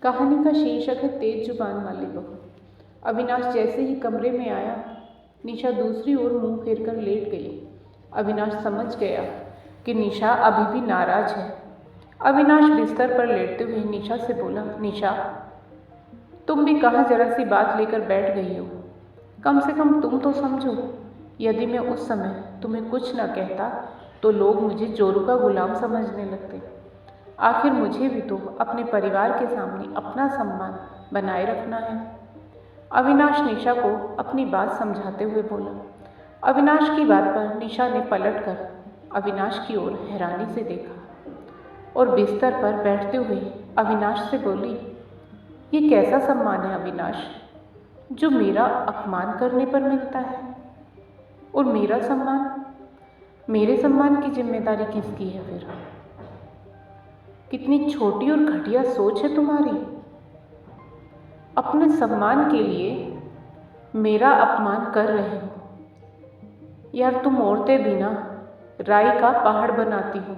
कहानी का शीर्षक है तेज जुबान वाली बहू। अविनाश जैसे ही कमरे में आया, निशा दूसरी ओर मुंह फेरकर लेट गई। अविनाश समझ गया कि निशा अभी भी नाराज है। अविनाश बिस्तर पर लेटते हुए निशा से बोला, निशा, तुम भी कहाँ जरा सी बात लेकर बैठ गई हो। कम से कम तुम तो समझो। यदि मैं उस समय तुम्हें कुछ न कहता तो लोग मुझे जोरू का गुलाम समझने लगते। आखिर मुझे भी तो अपने परिवार के सामने अपना सम्मान बनाए रखना है। अविनाश निशा को अपनी बात समझाते हुए बोला। अविनाश की बात पर निशा ने पलटकर अविनाश की ओर हैरानी से देखा और बिस्तर पर बैठते हुए अविनाश से बोली, ये कैसा सम्मान है अविनाश, जो मेरा अपमान करने पर मिलता है? और मेरे सम्मान की जिम्मेदारी किसकी है फिर? कितनी छोटी और घटिया सोच है तुम्हारी। अपने सम्मान के लिए मेरा अपमान कर रहे हो। यार, तुम औरतें भी ना राई का पहाड़ बनाती हो।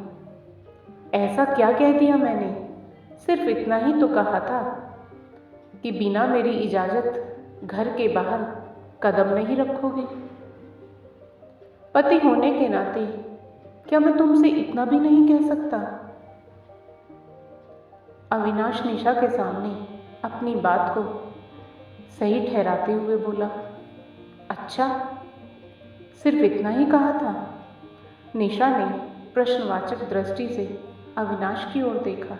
ऐसा क्या कह दिया मैंने? सिर्फ इतना ही तो कहा था कि बिना मेरी इजाज़त घर के बाहर कदम नहीं रखोगे। पति होने के नाते क्या मैं तुमसे इतना भी नहीं कह सकता? अविनाश निशा के सामने अपनी बात को सही ठहराते हुए बोला, अच्छा, सिर्फ इतना ही कहा था? निशा ने प्रश्नवाचक दृष्टि से अविनाश की ओर देखा,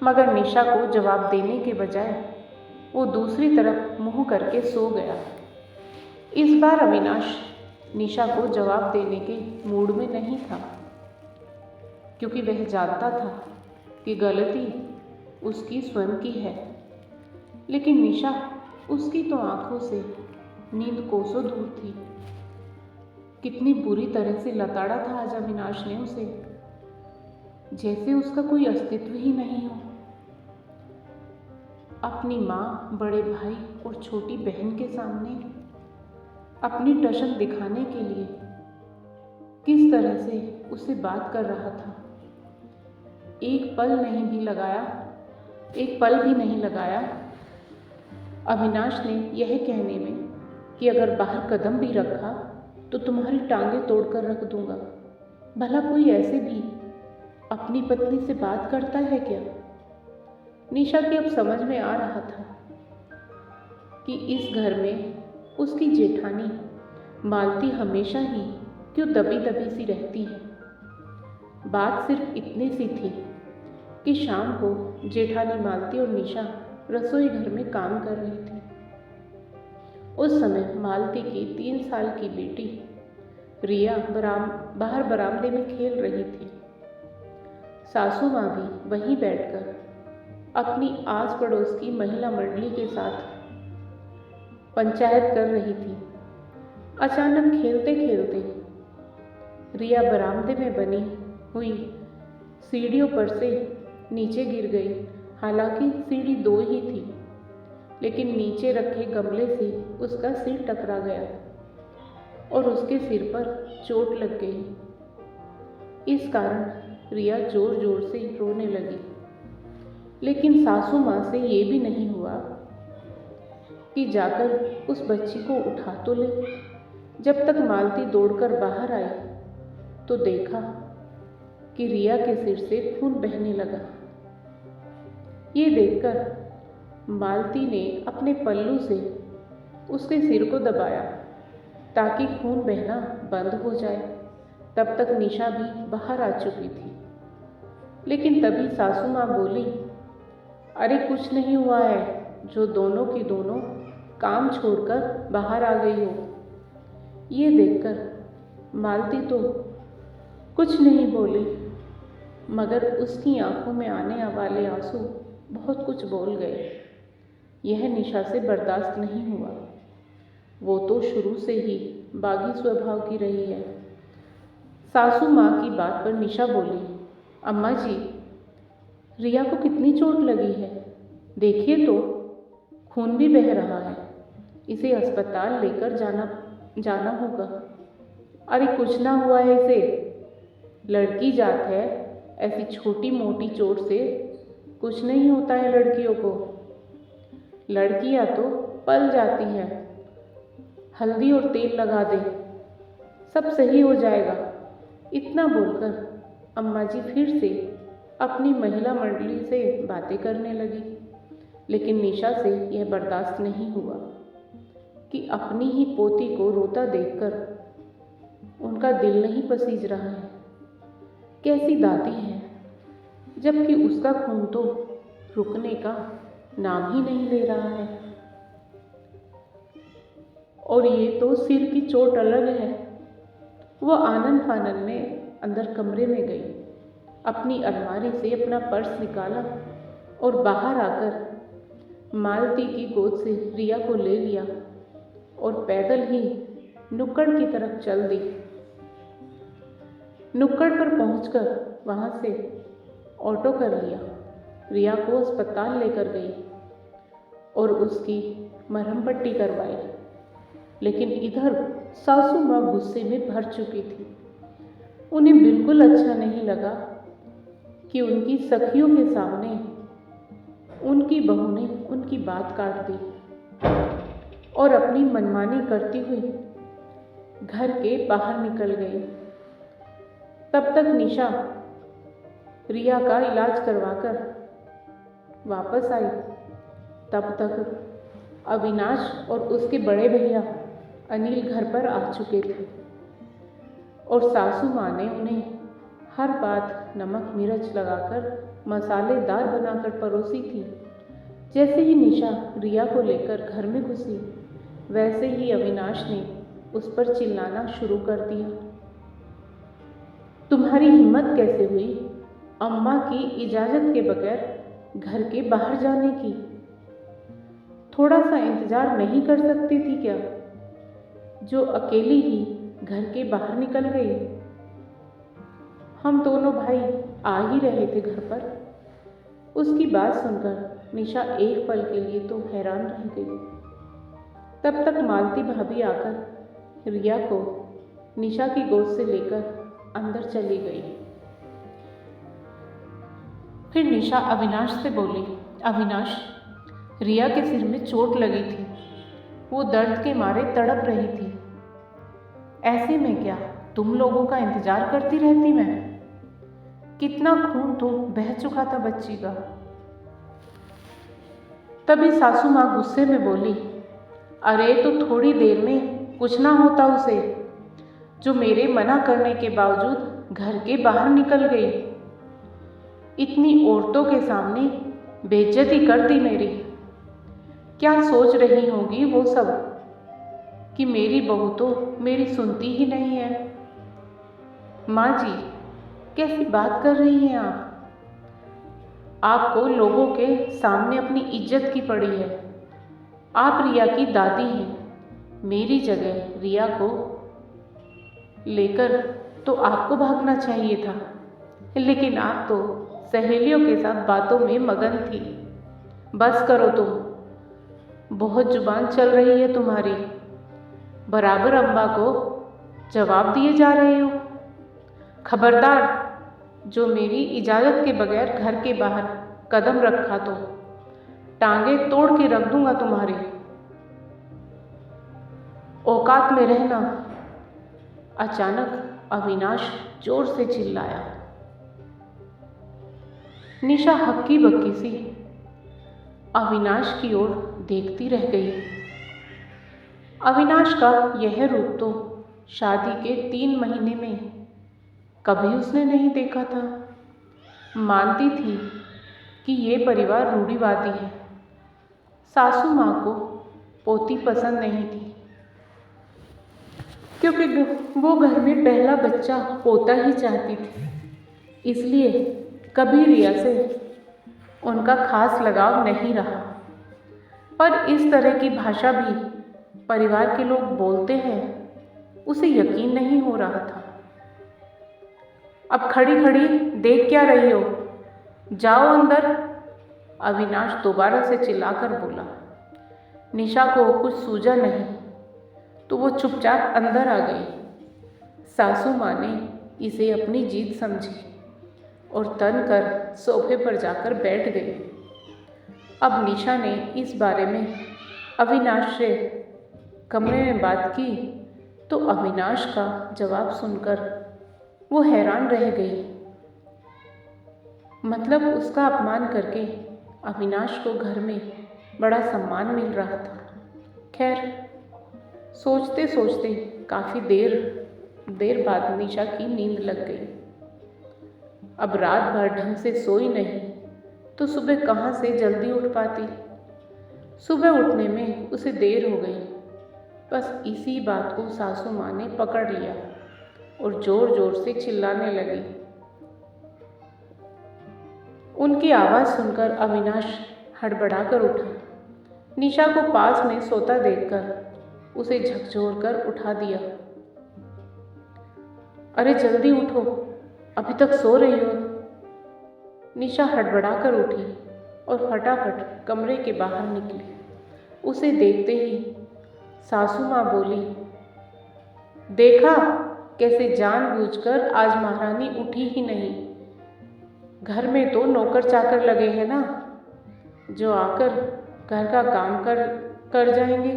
मगर निशा को जवाब देने के बजाय वो दूसरी तरफ मुंह करके सो गया। इस बार अविनाश निशा को जवाब देने के मूड में नहीं था, क्योंकि वह जानता था कि गलती उसकी स्वयं की है। लेकिन निशा, उसकी तो आंखों से नींद कोसों दूर थी। कितनी बुरी तरह से लताड़ा था आज अविनाश ने उसे, जैसे उसका कोई अस्तित्व ही नहीं हो। अपनी माँ, बड़े भाई और छोटी बहन के सामने अपनी टशन दिखाने के लिए किस तरह से उससे बात कर रहा था। एक पल भी नहीं लगाया अविनाश ने यह कहने में कि अगर बाहर कदम भी रखा तो तुम्हारी टांगें तोड़कर रख दूंगा। भला कोई ऐसे भी अपनी पत्नी से बात करता है क्या? निशा की अब समझ में आ रहा था कि इस घर में उसकी जेठानी मालती हमेशा ही क्यों दबी दबी सी रहती है। बात सिर्फ इतनी सी थी कि शाम को जेठानी मालती और निशा रसोई घर में काम कर रही थी। उस समय मालती की 3 साल की बेटी रिया बाहर बरामदे में खेल रही थी। सासू माँ भी वहीं बैठकर अपनी आस पड़ोस की महिला मंडली के साथ पंचायत कर रही थी। अचानक खेलते खेलते रिया बरामदे में बनी हुई सीढ़ियों पर से नीचे गिर गई। हालांकि सीढ़ी 2 ही थी, लेकिन नीचे रखे गमले से उसका सिर टकरा गया और उसके सिर पर चोट लग गई। इस कारण रिया जोर जोर से रोने लगी। लेकिन सासू माँ से ये भी नहीं हुआ कि जाकर उस बच्ची को उठा तो ले। जब तक मालती दौड़कर बाहर आई तो देखा कि रिया के सिर से खून बहने लगा। ये देखकर मालती ने अपने पल्लू से उसके सिर को दबाया ताकि खून बहना बंद हो जाए। तब तक निशा भी बाहर आ चुकी थी। लेकिन तभी सासू माँ बोली, अरे कुछ नहीं हुआ है, जो दोनों की दोनों काम छोड़कर बाहर आ गई हो। ये देखकर मालती तो कुछ नहीं बोली, मगर उसकी आंखों में आने वाले आंसू बहुत कुछ बोल गए। यह निशा से बर्दाश्त नहीं हुआ। वो तो शुरू से ही बागी स्वभाव की रही है। सासू माँ की बात पर निशा बोली, अम्मा जी, रिया को कितनी चोट लगी है, देखिए तो, खून भी बह रहा है। इसे अस्पताल लेकर जाना होगा। अरे कुछ ना हुआ है इसे, लड़की जात है, ऐसी छोटी मोटी चोट से कुछ नहीं होता है लड़कियों को, लड़कियां तो पल जाती हैं। हल्दी और तेल लगा दे, सब सही हो जाएगा। इतना बोलकर अम्मा जी फिर से अपनी महिला मंडली से बातें करने लगी। लेकिन निशा से यह बर्दाश्त नहीं हुआ कि अपनी ही पोती को रोता देखकर उनका दिल नहीं पसीज रहा है। कैसी दादी है, जबकि उसका खून तो रुकने का नाम ही नहीं ले रहा है। और ये तो सिर की चोट अलग है। वह आनन फानन में अंदर कमरे में गई, अपनी अलमारी से अपना पर्स निकाला और बाहर आकर मालती की गोद से रिया को ले लिया और पैदल ही नुक्कड़ की तरफ चल दी। नुक्कड़ पर पहुंचकर वहां से ऑटो कर लिया। रिया को अस्पताल लेकर गई और उसकी मरहम पट्टी करवाई। लेकिन इधर सासू माँ गुस्से में भर चुकी थी। उन्हें बिल्कुल अच्छा नहीं लगा कि उनकी सखियों के सामने उनकी बहू ने उनकी बात काट दी और अपनी मनमानी करती हुई घर के बाहर निकल गई। तब तक निशा रिया का इलाज करवाकर वापस आई। तब तक अविनाश और उसके बड़े भैया अनिल घर पर आ चुके थे और सासू माँ ने उन्हें हर बात नमक मिर्च लगाकर मसालेदार बनाकर परोसी थी। जैसे ही निशा रिया को लेकर घर में घुसी, वैसे ही अविनाश ने उस पर चिल्लाना शुरू कर दिया। तुम्हारी हिम्मत कैसे हुई अम्मा की इजाज़त के बगैर घर के बाहर जाने की? थोड़ा सा इंतज़ार नहीं कर सकती थी क्या, जो अकेली ही घर के बाहर निकल गई? हम दोनों भाई आ ही रहे थे घर पर। उसकी बात सुनकर निशा एक पल के लिए तो हैरान रह गई। तब तक मालती भाभी आकर रिया को निशा की गोद से लेकर अंदर चली गई। फिर निशा अविनाश से बोली, अविनाश, रिया के सिर में चोट लगी थी, वो दर्द के मारे तड़प रही थी। ऐसे में क्या तुम लोगों का इंतजार करती रहती मैं? कितना खून तो बह चुका था बच्ची का। तभी सासू माँ गुस्से में बोली, अरे तो थोड़ी देर में कुछ ना होता उसे, जो मेरे मना करने के बावजूद घर के बाहर निकल गई। इतनी औरतों के सामने बेइज्जती कर दी मेरी। क्या सोच रही होगी वो सब कि मेरी बहू तो मेरी सुनती ही नहीं है। माँ जी, कैसी बात कर रही हैं आप? आपको लोगों के सामने अपनी इज्जत की पड़ी है। आप रिया की दादी हैं। मेरी जगह रिया को लेकर तो आपको भागना चाहिए था, लेकिन आप तो सहेलियों के साथ बातों में मगन थी। बस करो तुम, बहुत जुबान चल रही है तुम्हारी। बराबर अम्मा को जवाब दिए जा रहे हो। खबरदार, जो मेरी इजाज़त के बगैर घर के बाहर कदम रखा तो टांगे तोड़ के रख दूंगा तुम्हारी। औकात में रहना। अचानक अविनाश जोर से चिल्लाया। निशा हक्की बक्की सी अविनाश की ओर देखती रह गई। अविनाश का यह रूप तो शादी के 3 महीने में कभी उसने नहीं देखा था। मानती थी कि ये परिवार रूढ़िवादी है। सासू माँ को पोती पसंद नहीं थी, क्योंकि वो घर में पहला बच्चा पोता ही चाहती थी। इसलिए कभी रिया से उनका खास लगाव नहीं रहा। पर इस तरह की भाषा भी परिवार के लोग बोलते हैं, उसे यकीन नहीं हो रहा था। अब खड़ी खड़ी देख क्या रही हो? जाओ अंदर, अविनाश दोबारा से चिल्लाकर बोला। निशा को कुछ सूझा नहीं तो वो चुपचाप अंदर आ गई। सासू माँ ने इसे अपनी जीत समझी और तन कर सोफे पर जाकर बैठ गई। अब निशा ने इस बारे में अविनाश से कमरे में बात की तो अविनाश का जवाब सुनकर वो हैरान रह गई। मतलब उसका अपमान करके अविनाश को घर में बड़ा सम्मान मिल रहा था। खैर, सोचते सोचते काफ़ी देर बाद निशा की नींद लग गई। अब रात भर ढंग से सोई नहीं तो सुबह कहाँ से जल्दी उठ पाती। सुबह उठने में उसे देर हो गई। बस इसी बात को सासू माँ ने पकड़ लिया और ज़ोर ज़ोर से चिल्लाने लगी। उनकी आवाज़ सुनकर अविनाश हड़बड़ाकर उठा। निशा को पास में सोता देखकर उसे झकझोर कर उठा दिया। अरे जल्दी उठो, अभी तक सो रही हो। निशा हड़बड़ाकर उठी और फटाफट कमरे के बाहर निकली। उसे देखते ही सासू माँ बोली, देखा कैसे जानबूझकर आज महारानी उठी ही नहीं। घर में तो नौकर चाकर लगे हैं ना, जो आकर घर का काम कर जाएंगे।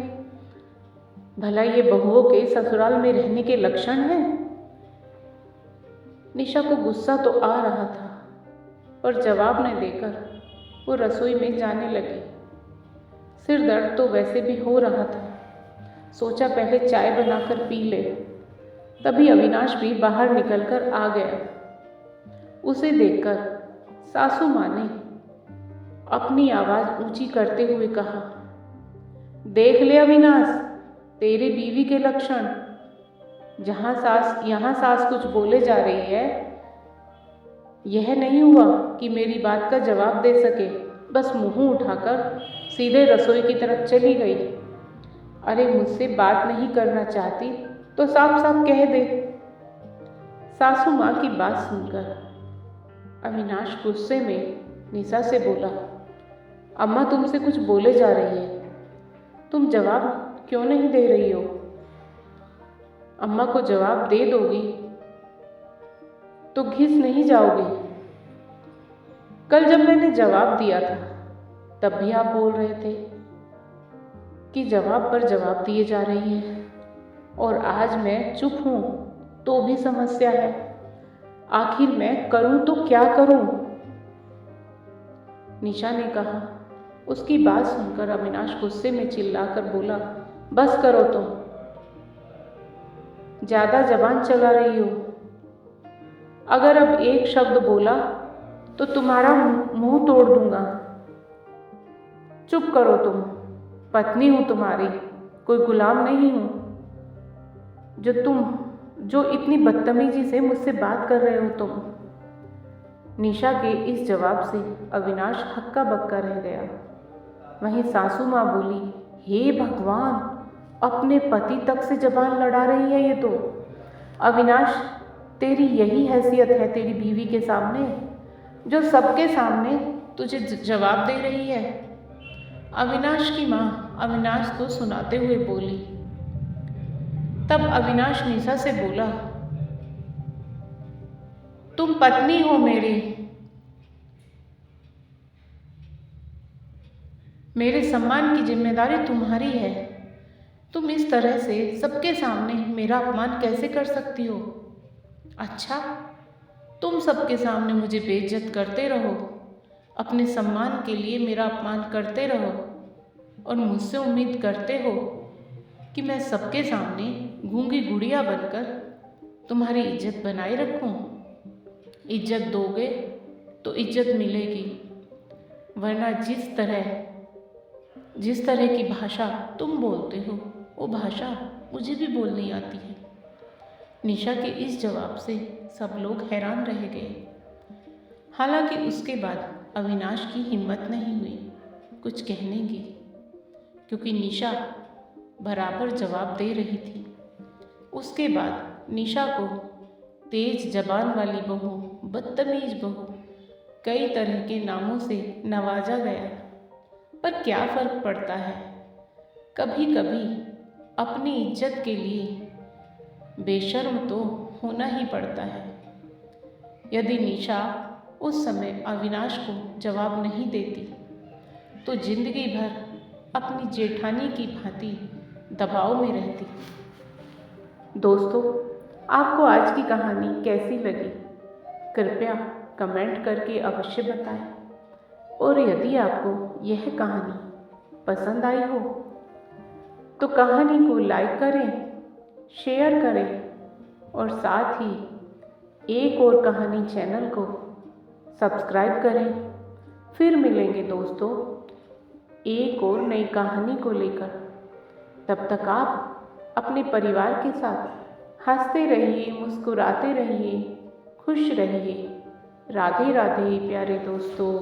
भला ये बहुओं के ससुराल में रहने के लक्षण हैं? निशा को गुस्सा तो आ रहा था पर जवाब न देकर वो रसोई में जाने लगी। सिर दर्द तो वैसे भी हो रहा था। सोचा पहले चाय बनाकर पी ले। तभी अविनाश भी बाहर निकलकर आ गया। उसे देखकर सासू माँ ने अपनी आवाज़ ऊंची करते हुए कहा, देख ले अविनाश, तेरे बीवी के लक्षण। यहाँ सास कुछ बोले जा रही है। यह नहीं हुआ कि मेरी बात का जवाब दे सके, बस मुंह उठाकर सीधे रसोई की तरफ चली गई। अरे मुझसे बात नहीं करना चाहती तो साफ साफ कह दे। सासू माँ की बात सुनकर अविनाश गुस्से में निशा से बोला, अम्मा तुमसे कुछ बोले जा रही है, तुम जवाब क्यों नहीं दे रही हो? अम्मा को जवाब दे दोगी तो घिस नहीं जाओगे। कल जब मैंने जवाब दिया था तब भी आप बोल रहे थे कि जवाब पर जवाब दिए जा रही है, और आज मैं चुप हूँ तो भी समस्या है। आखिर मैं करूँ तो क्या करूँ? निशा ने कहा। उसकी बात सुनकर अविनाश गुस्से में चिल्लाकर बोला, बस करो तुम, ज़्यादा जबान चला रही हो। अगर अब एक शब्द बोला तो तुम्हारा मुंह तोड़ दूंगा। चुप करो तुम, पत्नी हूँ तुम्हारी, कोई गुलाम नहीं हूँ जो इतनी बदतमीजी से मुझसे बात कर रहे हो तुम। निशा के इस जवाब से अविनाश हक्का बक्का रह गया। वहीं सासू माँ बोली, हे भगवान, अपने पति तक से जबान लड़ा रही है ये तो। अविनाश, तेरी यही हैसियत है तेरी बीवी के सामने, जो सबके सामने तुझे जवाब दे रही है? अविनाश की माँ अविनाश को सुनाते हुए बोली। तब अविनाश निशा से बोला, तुम पत्नी हो मेरी, मेरे सम्मान की जिम्मेदारी तुम्हारी है। तुम इस तरह से सबके सामने मेरा अपमान कैसे कर सकती हो? अच्छा, तुम सबके सामने मुझे बेइज्जत करते रहो, अपने सम्मान के लिए मेरा अपमान करते रहो और मुझसे उम्मीद करते हो कि मैं सबके सामने गूंगी गुड़िया बनकर तुम्हारी इज्जत बनाए रखूं। इज्जत दोगे तो इज्जत मिलेगी, वरना जिस तरह की भाषा तुम बोलते हो वो भाषा मुझे भी बोलनी आती है। निशा के इस जवाब से सब लोग हैरान रह गए। हालांकि उसके बाद अविनाश की हिम्मत नहीं हुई कुछ कहने की, क्योंकि निशा बराबर जवाब दे रही थी। उसके बाद निशा को तेज जबान वाली बहू, बदतमीज बहू, कई तरह के नामों से नवाजा गया। पर क्या फ़र्क पड़ता है, कभी कभी अपनी इज्जत के लिए बेशर्म तो होना ही पड़ता है। यदि निशा उस समय अविनाश को जवाब नहीं देती तो जिंदगी भर अपनी जेठानी की भांति दबाव में रहती। दोस्तों, आपको आज की कहानी कैसी लगी? कृपया कमेंट करके अवश्य बताएं। और यदि आपको यह कहानी पसंद आई हो तो कहानी को लाइक करें, शेयर करें और साथ ही एक और कहानी चैनल को सब्सक्राइब करें। फिर मिलेंगे दोस्तों एक और नई कहानी को लेकर। तब तक आप अपने परिवार के साथ हंसते रहिए, मुस्कुराते रहिए, खुश रहिए। राधे राधे प्यारे दोस्तों।